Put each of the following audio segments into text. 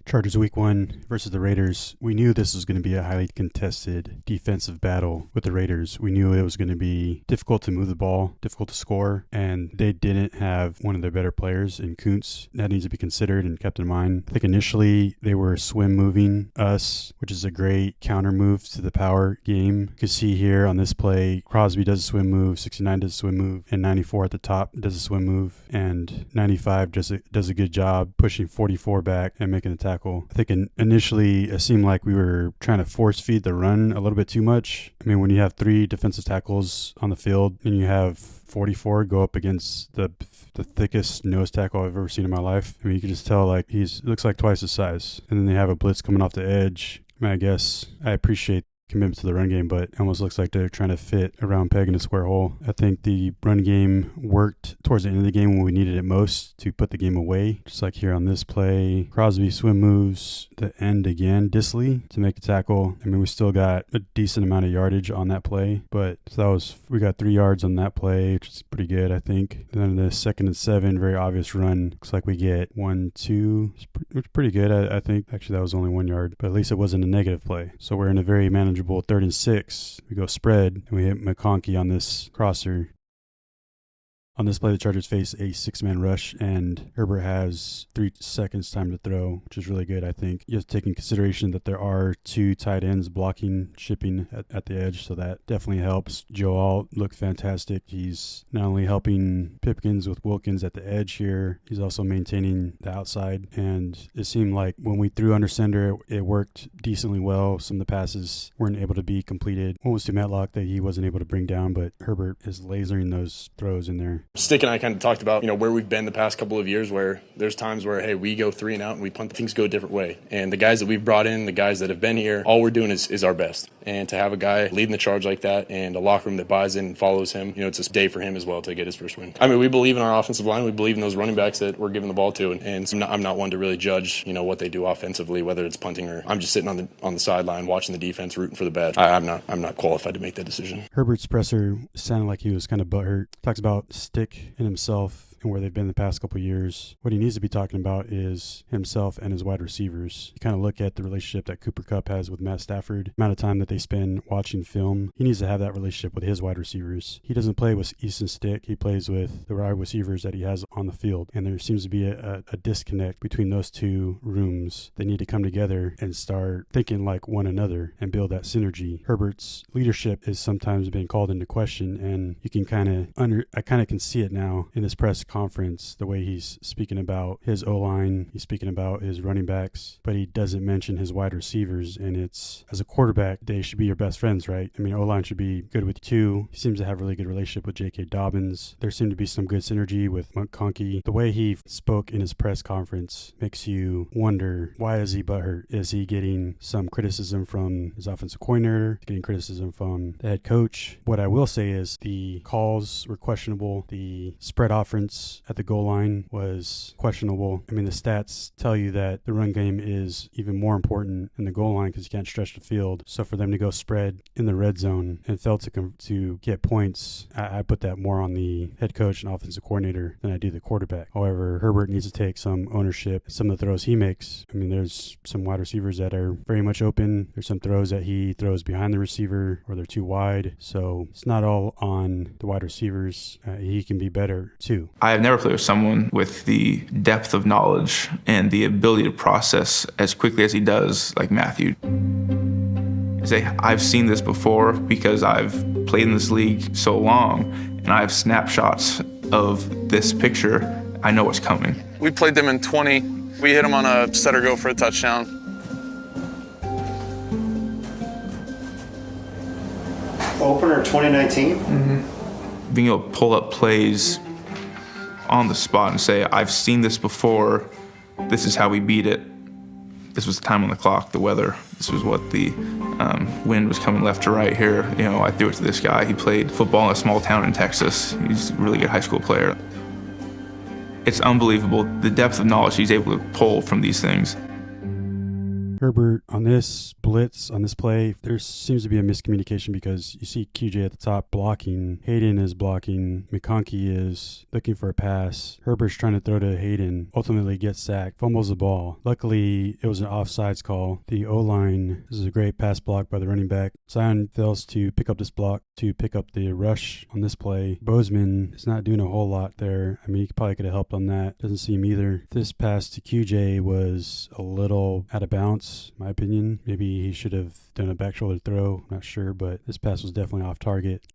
Chargers week 1 versus the Raiders. We knew this was going to be a highly contested defensive battle with the Raiders. We knew it was going to be difficult to move the ball, difficult to score, and they didn't have one of their better players in Kuntz. That needs to be considered and kept in mind. I think initially they were swim moving us, which is a great counter move to the power game. You can see here on this play, Crosby does a swim move, 69 does a swim move, and 94 at the top does a swim move, and 95 does a good job pushing 44 back and making the tackle. I think initially it seemed like we were trying to force feed the run a little bit too much. I mean, when you have 3 defensive tackles on the field and you have 44 go up against the thickest nose tackle I've ever seen in my life, I mean, you can just tell like looks like twice his size. And then they have a blitz coming off the edge. I mean, I guess I appreciate commitment to the run game, but it almost looks like they're trying to fit a round peg in a square hole. I think the run game worked towards the end of the game when we needed it most to put the game away. Just like here on this play, Crosby swim moves the end again, Disley to make a tackle. I mean, we still got a decent amount of yardage on that play, but we got 3 yards on that play, which is pretty good, I think. And then the 2nd and 7, very obvious run. Looks like we get 1, 2, which is pretty good, I think. Actually, that was only 1 yard, but at least it wasn't a negative play. So we're in a very manageable 3rd and 6. We go spread, and we hit McConkey on this crosser. On this play, the Chargers face a 6-man rush, and Herbert has 3 seconds time to throw, which is really good, I think. You have to take in consideration that there are 2 tight ends blocking, shipping at the edge, so that definitely helps. Joe Alt looked fantastic. He's not only helping Pipkins with Wilkins at the edge here, he's also maintaining the outside, and it seemed like when we threw under center, it worked decently well. Some of the passes weren't able to be completed. One was to Matlock that he wasn't able to bring down, but Herbert is lasering those throws in there. Stick and I kind of talked about, where we've been the past couple of years where there's times where, hey, we go 3 and out and we punt, things go a different way. And the guys that we've brought in, the guys that have been here, all we're doing is our best. And to have a guy leading the charge like that and a locker room that buys in and follows him, it's a day for him as well to get his first win. I mean, we believe in our offensive line. We believe in those running backs that we're giving the ball to. And so I'm not one to really judge, what they do offensively, whether it's punting or I'm just sitting on the sideline watching the defense, rooting for the bad. I'm not qualified to make that decision. Herbert's presser sounded like he was kind of butthurt. Talks about Stick and himself and where they've been the past couple of years. What he needs to be talking about is himself and his wide receivers. You kind of look at the relationship that Kupp has with Matt Stafford, the amount of time that they spend watching film. He needs to have that relationship with his wide receivers. He doesn't play with Easton Stick. He plays with the wide receivers that he has on the field. And there seems to be a disconnect between those 2 rooms. They need to come together and start thinking like one another and build that synergy. Herbert's leadership is sometimes being called into question, and you can I kind of can see it now in this press conference, the way he's speaking about his O-line, he's speaking about his running backs, but he doesn't mention his wide receivers. And it's, as a quarterback, they should be your best friends, right? I mean, O-line should be good with you. He seems to have a really good relationship with J.K. Dobbins. There seemed to be some good synergy with McConkey. The way he spoke in his press conference makes you wonder, why is he butthurt? Is he getting some criticism from his offensive coordinator, getting criticism from the head coach? What I will say is the calls were questionable. The spread offense at the goal line was questionable. I mean, the stats tell you that the run game is even more important in the goal line because you can't stretch the field. So for them to go spread in the red zone and fail to get points, I put that more on the head coach and offensive coordinator than I do the quarterback. However, Herbert needs to take some ownership. Some of the throws he makes, I mean, there's some wide receivers that are very much open. There's some throws that he throws behind the receiver or they're too wide. So it's not all on the wide receivers. He can be better too. I have never played with someone with the depth of knowledge and the ability to process as quickly as he does, like Matthew. I've seen this before because I've played in this league so long, and I have snapshots of this picture. I know what's coming. We played them in 20. We hit them on a set or go for a touchdown. Opener 2019? Mm-hmm. Being able to pull up plays on the spot and say, I've seen this before, this is how we beat it. This was the time on the clock, the weather. This was what the wind was coming left to right here. I threw it to this guy. He played football in a small town in Texas. He's a really good high school player. It's unbelievable the depth of knowledge he's able to pull from these things. Herbert, on this blitz, on this play, there seems to be a miscommunication because you see QJ at the top blocking, Hayden is blocking, McConkey is looking for a pass, Herbert's trying to throw to Hayden, ultimately gets sacked, fumbles the ball. Luckily, it was an offsides call. The O-line, this is a great pass block by the running back. Zion fails to pick up this block, to pick up the rush on this play. Bozeman is not doing a whole lot there. I mean, he probably could have helped on that. Doesn't seem either. This pass to QJ was a little out of bounds, in my opinion. Maybe he should have done a back shoulder throw. I'm not sure, but this pass was definitely off target.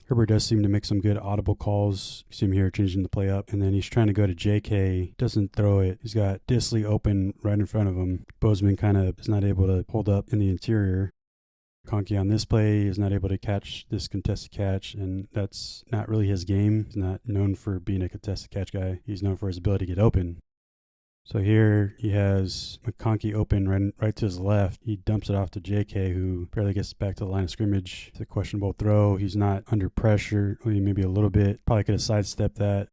Herbert does seem to make some good audible calls. You see him here changing the play up, and then he's trying to go to JK. Doesn't throw it. He's got Disley open right in front of him. Bozeman kind of is not able to hold up in the interior. McConkey on this play is not able to catch this contested catch, and that's not really his game. He's not known for being a contested catch guy. He's known for his ability to get open. So here he has McConkey open right to his left. He dumps it off to JK, who barely gets back to the line of scrimmage. It's a questionable throw. He's not under pressure, maybe a little bit. Probably could have sidestepped that.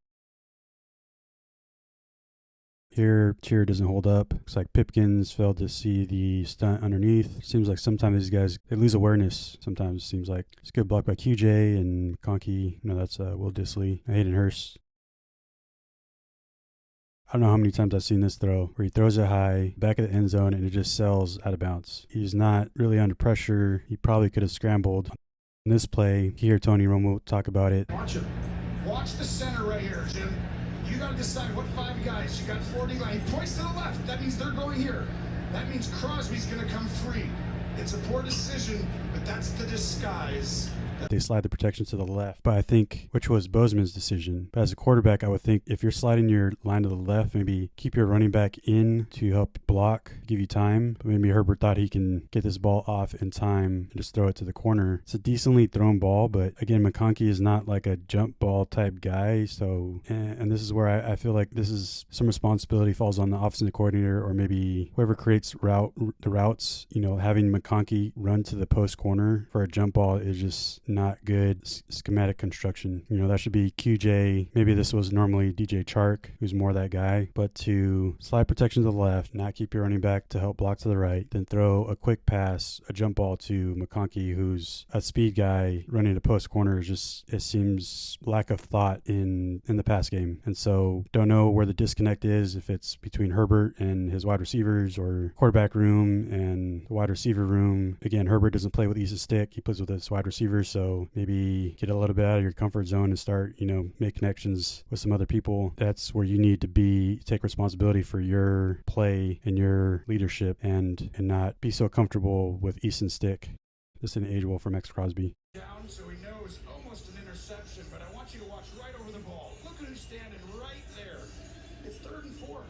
Here, cheer doesn't hold up. Looks like Pipkins failed to see the stunt underneath. Seems like sometimes these guys, they lose awareness. Sometimes it seems like it's a good block by QJ and McConkey. No, that's Will Disley. Hayden Hurst. I don't know how many times I've seen this throw where he throws it high, back of the end zone, and it just sails out of bounds. He's not really under pressure. He probably could have scrambled. In this play, here Tony Romo talk about it. Watch him. Watch the center right here, Jim. You got to decide what 5 guys. You got 40 line. He points to the left. That means they're going here. That means Crosby's going to come free. It's a poor decision, but that's the disguise. They slide the protection to the left, but I think, which was Bozeman's decision. But as a quarterback, I would think if you're sliding your line to the left, maybe keep your running back in to help block, give you time. But maybe Herbert thought he can get this ball off in time and just throw it to the corner. It's a decently thrown ball, but again, McConkey is not like a jump ball type guy. So, and this is where I feel like this is some responsibility falls on the offensive coordinator or maybe whoever creates the routes. You know, having McConkey run to the post corner for a jump ball is just not good schematic construction. You know, that should be QJ. Maybe this was normally DJ Chark, who's more that guy, but to slide protection to the left, not keep your running back to help block to the right, then throw a quick pass, a jump ball to McConkey, who's a speed guy running a post corner, is just, it seems lack of thought in the pass game. And so don't know where the disconnect is, if it's between Herbert and his wide receivers or quarterback room and the wide receiver room. Again, Herbert doesn't play with Easy Stick. He plays with his wide receivers. So maybe get a little bit out of your comfort zone and start, make connections with some other people. That's where you need to be, take responsibility for your play and your leadership and not be so comfortable with Easton Stick. This didn't age well for Max Crosby. Down, so he knows almost an interception, but I want you to watch right over the ball. Look at who's standing right there. It's 3rd and 4.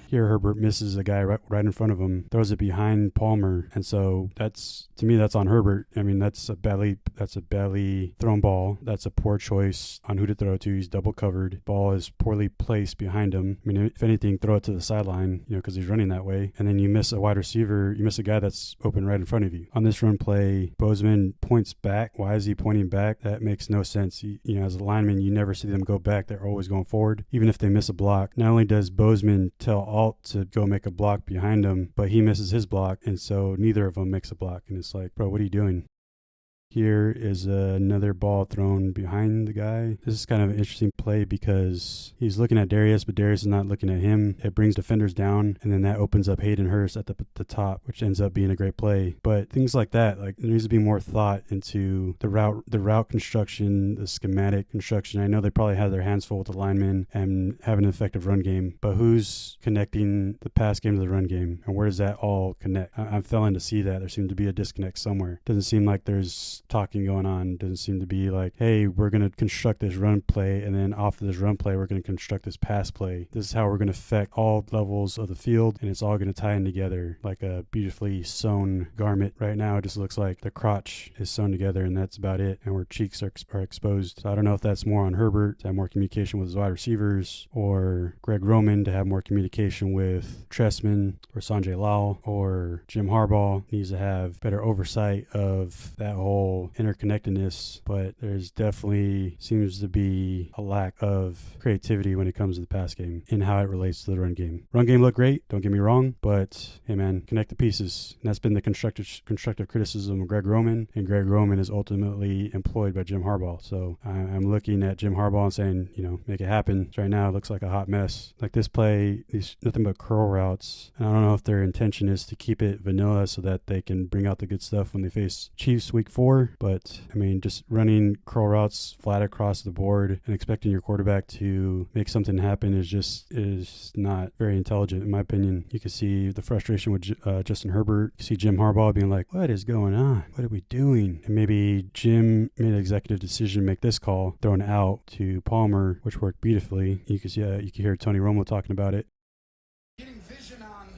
Here, Herbert misses a guy right in front of him, throws it behind Palmer, and so to me, that's on Herbert. I mean, that's a badly thrown ball. That's a poor choice on who to throw to. He's double covered. Ball is poorly placed behind him. I mean, if anything, throw it to the sideline, because he's running that way. And then you miss a wide receiver. You miss a guy that's open right in front of you. On this run play, Bozeman points back. Why is he pointing back? That makes no sense. As a lineman, you never see them go back. They're always going forward, even if they miss a block. Not only does Bozeman tell Alt to go make a block behind him, but he misses his block, and so neither of them makes a block. And it's like, bro, what are you doing? Here is another ball thrown behind the guy. This is kind of an interesting play because he's looking at Darius, but Darius is not looking at him. It brings defenders down, and then that opens up Hayden Hurst at the top, which ends up being a great play. But things like that, like there needs to be more thought into the route construction, the schematic construction. I know they probably had their hands full with the linemen and have an effective run game, but who's connecting the pass game to the run game, and where does that all connect? I'm failing to see that. There seems to be a disconnect somewhere. Doesn't seem like there's talking going on. Doesn't seem to be like, hey, we're going to construct this run play, and then off of this run play, we're going to construct this pass play. This is how we're going to affect all levels of the field, and it's all going to tie in together like a beautifully sewn garment. Right now, it just looks like the crotch is sewn together, and that's about it, and where cheeks are exposed. So I don't know if that's more on Herbert to have more communication with his wide receivers, or Greg Roman to have more communication with Tressman or Sanjay Lal, or Jim Harbaugh needs to have better oversight of that whole whole interconnectedness, but there's definitely seems to be a lack of creativity when it comes to the pass game and how it relates to the run game. Run game looked great, don't get me wrong, but hey man, connect the pieces. And that's been the constructive criticism of Greg Roman, and Greg Roman is ultimately employed by Jim Harbaugh. So I'm looking at Jim Harbaugh and saying, make it happen. Right now it looks like a hot mess. Like this play, these nothing but curl routes. And I don't know if their intention is to keep it vanilla so that they can bring out the good stuff when they face Chiefs week 4. But I mean, just running curl routes flat across the board and expecting your quarterback to make something happen is not very intelligent in my opinion. You can see the frustration with Justin Herbert. You see Jim Harbaugh being like, what is going on? What are we doing? And maybe Jim made an executive decision to make this call, thrown out to Palmer, which worked beautifully. You can hear Tony Romo talking about it. Getting vision on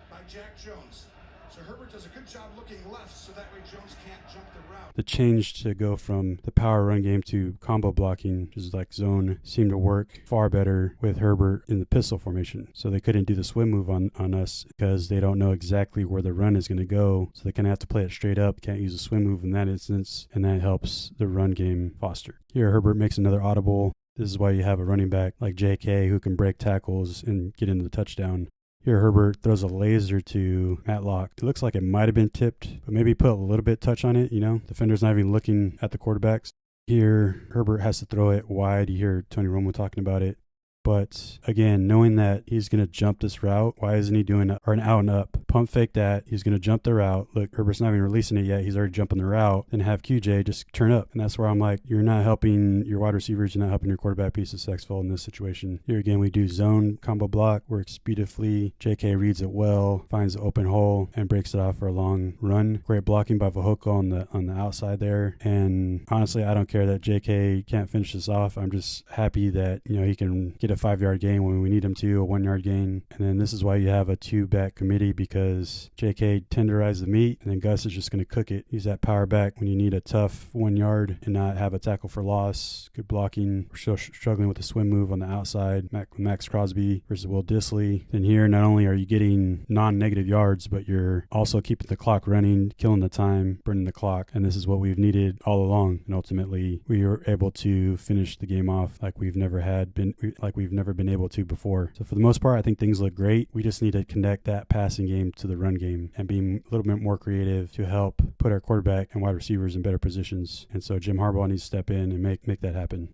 by Jack Jones. So Herbert does a good job looking left so that way Jones can't jump the route. The change to go from the power run game to combo blocking, which is like zone, seemed to work far better with Herbert in the pistol formation. So they couldn't do the swim move on us because they don't know exactly where the run is going to go. So they kind of have to play it straight up. Can't use a swim move in that instance, and that helps the run game foster. Here, Herbert makes another audible. This is why you have a running back like J.K. who can break tackles and get into the touchdown. Here, Herbert throws a laser to Matlock. It looks like it might have been tipped, but maybe put a little bit touch on it, Defender's not even looking at the quarterbacks. Here, Herbert has to throw it wide. You hear Tony Romo talking about it. But again, knowing that he's going to jump this route, why isn't he doing an out and up? Pump fake that. He's going to jump the route. Look, Herbert's not even releasing it yet. He's already jumping the route. Then have QJ just turn up. And that's where I'm like, you're not helping your wide receivers. You're not helping your quarterback piece of successful in this situation. Here again, we do zone combo block. Works beautifully. JK reads it well, finds the open hole, and breaks it off for a long run. Great blocking by Vahoko on the outside there. And honestly, I don't care that JK can't finish this off. I'm just happy that, he can get a 5-yard gain when we need him to, a 1-yard gain. And then this is why you have a 2-back committee, because JK tenderized the meat and then Gus is just going to cook it. Use that power back when you need a tough 1 yard and not have a tackle for loss. Good blocking. We're still struggling with the swim move on the outside. Max Crosby versus Will Dissly. And here, not only are you getting non-negative yards, but you're also keeping the clock running, killing the time, burning the clock. And this is what we've needed all along. And ultimately, we were able to finish the game off like we've never been able to before. So for the most part, I think things look great. We just need to connect that passing game to the run game and be a little bit more creative to help put our quarterback and wide receivers in better positions. And so Jim Harbaugh needs to step in and make that happen.